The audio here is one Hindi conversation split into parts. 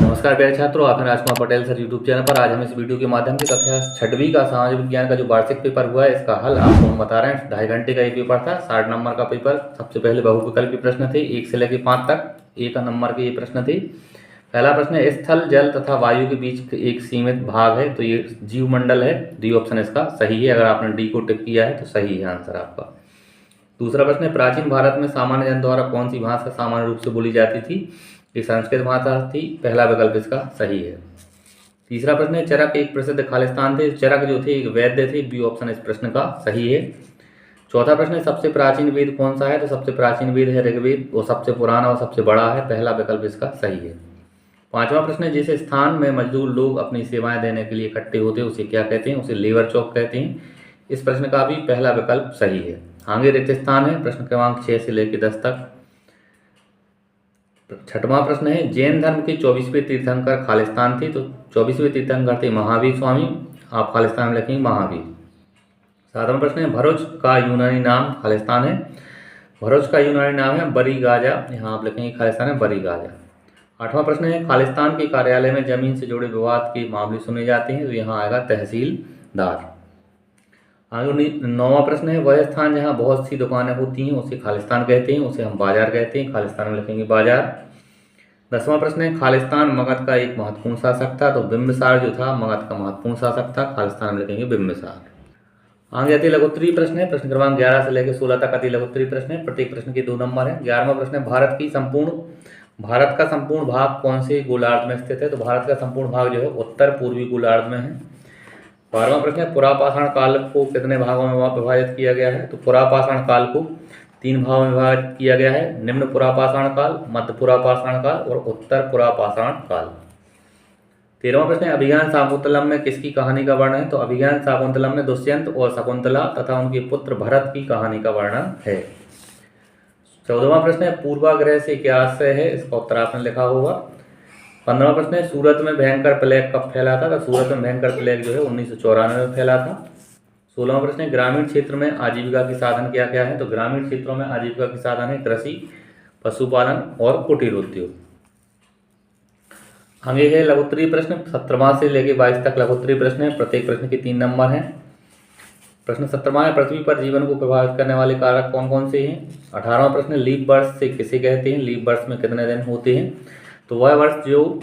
नमस्कार प्यारे छात्रों, आप हैं Rajkumar Patel sir YouTube channel पर। आज हम इस वीडियो के माध्यम से कक्षा 6वीं का सामाजिक विज्ञान का जो वार्षिक पेपर हुआ है इसका हल आपको हम बता रहे हैं। 2.5 घंटे का ये पेपर था, 60 नंबर का पेपर। सबसे पहले बहुविकल्पी प्रश्न थे 1 से लेकर 5 तक। 1 नंबर के ये प्रश्न थे। पहला प्रश्न है, स्थल जल तथा वायु के बीच एक सीमित भाग है तो ये जीवमंडल है। डी ऑप्शन इसका सही है। अगर आपने डी को टिक किया है तो सही है आंसर आपका। दूसरा प्रश्न है, प्राचीन भारत में सामान्य जन द्वारा कौन सी भाषा सामान्य रूप से बोली जाती थी? ये संस्कृत भाषा थी। पहला विकल्प इसका सही है। तीसरा प्रश्न है, चरक एक प्रसिद्ध खालिस्तान थे। चरक जो थे एक वैद्य थे। बी ऑप्शन इस प्रश्न का सही है। चौथा प्रश्न है, सबसे प्राचीन वेद कौन सा है? तो सबसे प्राचीन वेद है ऋग्वेद। वो सबसे पुराना और सबसे बड़ा है। पहला विकल्प इसका सही है। पांचवा प्रश्न है, जिस स्थान में मजदूर लोग अपनी सेवाएं देने के लिए इकट्ठे होते हैं उसे क्या कहते हैं? उसे लेबर चौक कहते हैं। इस प्रश्न का भी पहला विकल्प सही है। आगे रिक्त स्थान है। प्रश्न क्रमांक 6 से लेकर 10 तक। छठवां प्रश्न है, जैन धर्म के 24वें तीर्थंकर खालिस्तान थे। तो 24वें तीर्थंकर थे महावीर स्वामी। आप खालिस्तान में लिखेंगे महावीर। सातवां प्रश्न है, भरूच का यूनानी नाम खालिस्तान है। भरूच का यूनानी नाम है बरीगाजा। यहाँ आप लिखेंगे खालिस्तान है बरीगाजा। आठवां प्रश्न है, खालिस्तान के कार्यालय में जमीन से जुड़े विवाद के मामले सुने जाते हैं। तो यहाँ आएगा तहसीलदार। आगे 9वां प्रश्न है, वह स्थान जहाँ बहुत सी दुकानें होती हैं उसे खालिस्तान कहते हैं। उसे हम बाजार कहते हैं। खालिस्तान में लिखेंगे बाजार। 10वां प्रश्न है, खालिस्तान मगध का एक महत्वपूर्ण शासक था। तो बिंबिसार जो था मगध का महत्वपूर्ण शासक था। खालिस्तान में लिखेंगे बिंबिसार। आगे अति लघुत्तरीय प्रश्न है। प्रश्न क्रमांक 11 से लेकर 16 तक अति लघुत्तरीय प्रश्न है। प्रत्येक प्रश्न के 2 नंबर है। 11वां प्रश्न है, भारत का संपूर्ण भाग कौन से गोलार्ध में स्थित है? तो भारत का संपूर्ण भाग जो है उत्तर पूर्वी गोलार्ध में है। 12वां प्रश्न है, पुरापाषाण काल को कितने भागों में विभाजित किया गया है? तो पुरापाषाण काल को 3 भागों में विभाजित किया गया है। निम्न पुरापाषाण काल, मध्य पुरापाषाण काल और उत्तर पुरापाषाण काल। 13वां प्रश्न है, अभिज्ञान शाकुंतलम में किसकी कहानी का वर्णन है? तो अभिज्ञान शाकुंतलम में दुष्यंत और शकुंतला तथा उनके पुत्र भरत की कहानी का वर्णन है। 14वां प्रश्न है, पूर्वाग्रह से क्या आशय है? इसका उत्तर आपने लिखा होगा। 15वां प्रश्न है, सूरत में भयंकर प्लेग कब फैला था? तो सूरत में भयंकर प्लेग जो है 1994 में फैला था। 16वां प्रश्न है, ग्रामीण क्षेत्र में आजीविका के साधन क्या क्या है? तो ग्रामीण क्षेत्रों में आजीविका के साधन है कृषि, पशुपालन और कुटीर उद्योग। आगे है लघुत्तरीय प्रश्न। 17वां से लेकर 22 तक लघुत्तरीय प्रश्न है। प्रत्येक प्रश्न के 3 नंबर हैं। प्रश्न 17वां है, पृथ्वी पर जीवन को प्रभावित करने वाले कारक कौन कौन से हैं? 18वां प्रश्न, लीप वर्ष से किसे कहते हैं? लीप वर्ष में कितने दिन होते हैं? तो वह वर्ष जो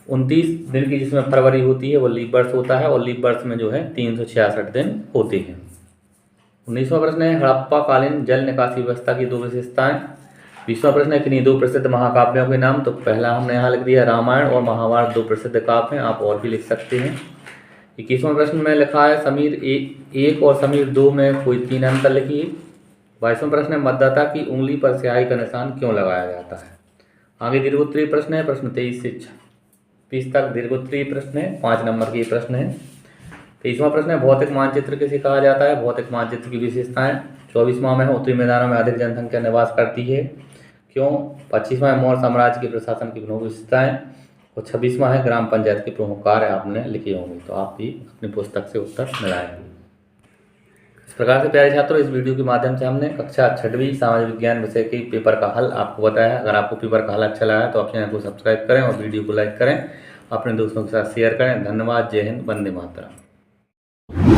29 दिन की जिसमें फरवरी होती है वो लीप वर्ष होता है। और लीप वर्ष में जो है 366 दिन होते हैं। 19वां प्रश्न है, हड़प्पा कालीन जल निकासी व्यवस्था की 2 विशेषताएं। 20वां प्रश्न है, किन्हीं 2 प्रसिद्ध महाकाव्यों के नाम। तो पहला हमने यहाँ लिख दिया रामायण और महाभारत 2 प्रसिद्ध काव्य हैं। आप और भी लिख सकते हैं। 21वां प्रश्न में लिखा है समीर 1 और समीर 2 में कोई 3 अंतर लिखिए। 22वां प्रश्न है, मतदाता की उंगली पर स्याही का निशान क्यों लगाया जाता है? आगे दीर्घोत्तरीय प्रश्न है। प्रश्न 23 से 30 तक दीर्घोत्तरीय प्रश्न है। 5 नंबर के प्रश्न है। 23वां प्रश्न है, भौतिक मानचित्र किसे कहा जाता है? भौतिक मानचित्र की विशेषताएं। 24वां में उत्तरी मैदानों में अधिक जनसंख्या निवास करती है, क्यों? 25वां है, मौर्य साम्राज्य के प्रशासन की प्रमुख विशेषताएं। और 26वां है, ग्राम पंचायत के प्रमुख कार्य आपने लिखे होंगे। तो आप भी अपनी पुस्तक से उत्तर मिलाएंगे। इस प्रकार से प्यारे छात्रों, इस वीडियो के माध्यम से हमने कक्षा 6वीं सामाजिक विज्ञान विषय के पेपर का हल आपको बताया। अगर आपको पेपर का हल अच्छा लगा तो आप चैनल को सब्सक्राइब करें और वीडियो को लाइक करें, अपने दोस्तों के साथ शेयर करें। धन्यवाद। जय हिंद। वंदे मातरम।